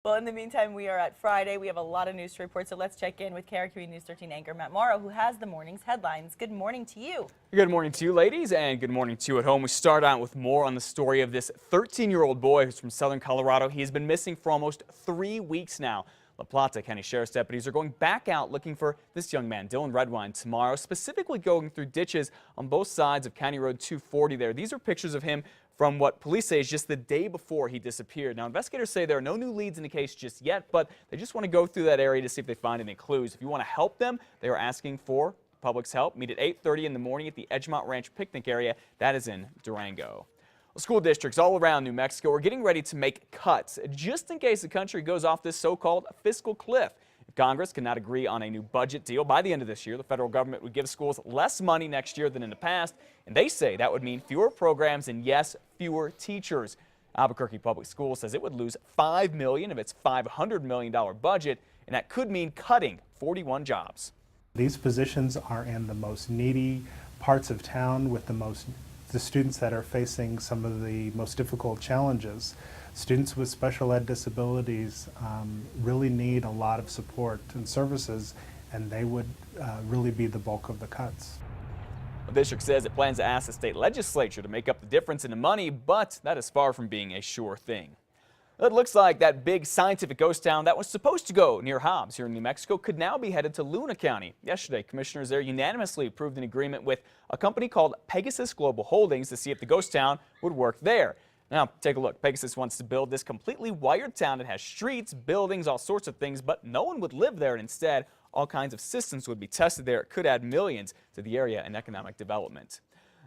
Well, in the meantime, we are at Friday. We have a lot of news to report, so let's check in with KRQE News 13 anchor Matt Mauro, who has the morning's headlines. Good morning to you. Good morning to you, ladies, and good morning to you at home. We start out with more on the story of this 13-year-old boy who's from southern Colorado. He has been missing for almost 3 weeks now. La Plata County Sheriff's deputies are going back out looking for this young man, Dylan Redwine, tomorrow, specifically going through ditches on both sides of County Road 240 there. These are pictures of him from what police say is just the day before he disappeared. Now, investigators say there are no new leads in the case just yet, but they just want to go through that area to see if they find any clues. If you want to help them, they are asking for public's help. Meet at 8:30 in the morning at the Edgemont Ranch picnic area. That is in Durango. Well, school districts all around New Mexico are getting ready to make cuts just in case the country goes off this so-called fiscal cliff. If Congress cannot agree on a new budget deal by the end of this year, the federal government would give schools less money next year than in the past, and they say that would mean fewer programs and, yes, fewer teachers. Albuquerque Public Schools says it would lose $5 million of its $500 million budget, and that could mean cutting 41 jobs. These positions are in the most needy parts of town with the students that are facing some of the most difficult challenges. Students with special ed disabilities really need a lot of support and services, and they would really be the bulk of the cuts. The district says it plans to ask the state legislature to make up the difference in the money, but that is far from being a sure thing. It looks like that big scientific ghost town that was supposed to go near Hobbs here in New Mexico could now be headed to Luna County. Yesterday, commissioners there unanimously approved an agreement with a company called Pegasus Global Holdings to see if the ghost town would work there. Now, take a look. Pegasus wants to build this completely wired town that has streets, buildings, all sorts of things, but no one would live there. And instead, all kinds of systems would be tested there. It could add millions to the area and economic development.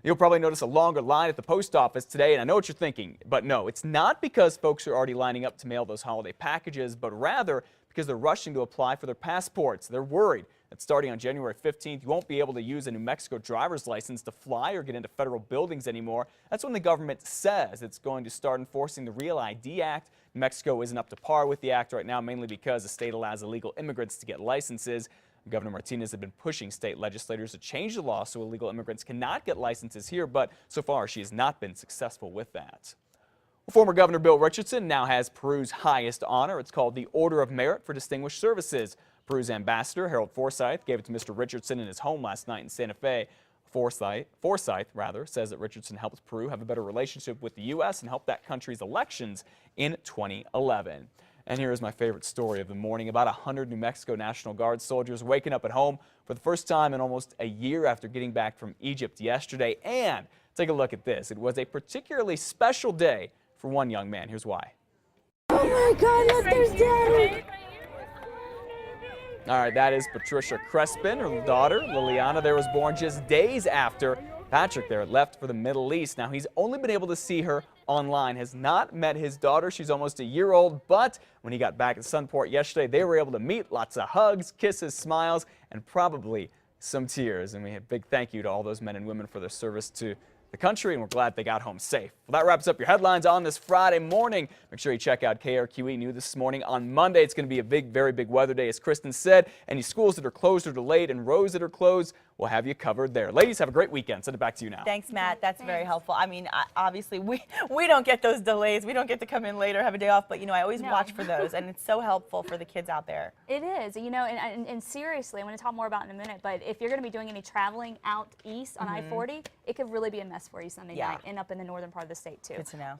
You'll probably notice a longer line at the post office today, and I know what you're thinking, but no, it's not because folks are already lining up to mail those holiday packages, but rather because they're rushing to apply for their passports. They're worried that starting on January 15th, you won't be able to use a New Mexico driver's license to fly or get into federal buildings anymore. That's when the government says it's going to start enforcing the Real ID Act. New Mexico isn't up to par with the act right now, mainly because the state allows illegal immigrants to get licenses. Governor Martinez had been pushing state legislators to change the law so illegal immigrants cannot get licenses here, but so far she has not been successful with that. Former Governor Bill Richardson now has Peru's highest honor. It's called the Order of Merit for Distinguished Services. Peru's ambassador, Harold Forsyth, gave it to Mr. Richardson in his home last night in Santa Fe. Forsyth says that Richardson helped Peru have a better relationship with the U.S. and helped that country's elections in 2011. And here is my favorite story of the morning. About 100 New Mexico National Guard soldiers waking up at home for the first time in almost a year after getting back from Egypt yesterday. And take a look at this. It was a particularly special day for one young man. Here's why. Oh my God, look, there's Daddy! All right, that is Patricia Crespin. Her daughter, Liliana, there was born just days after Patrick there left for the Middle East. Now, he's only been able to see her online, has not met his daughter. She's almost a year old, but when he got back at Sunport yesterday, they were able to meet. Lots of hugs, kisses, smiles, and probably some tears. And we have a big thank you to all those men and women for their service to the country, and we're glad they got home safe. Well, that wraps up your headlines on this Friday morning. Make sure you check out KRQE New this morning. On Monday, it's going to be a very big weather day, as Kristen said. Any schools that are closed or delayed and roads that are closed, we'll have you covered there. Ladies, have a great weekend. Send it back to you now. Thanks, Matt. That's very helpful. I mean, obviously, we don't get those delays. We don't get to come in later, have a day off, but, you know, I always watch for those, and it's so helpful for the kids out there. It is, you know, and seriously, I'm going to talk more about it in a minute, but if you're going to be doing any traveling out east on I-40, it could really be a mess for you Sunday night and up in the northern part of the state, too. Good to know.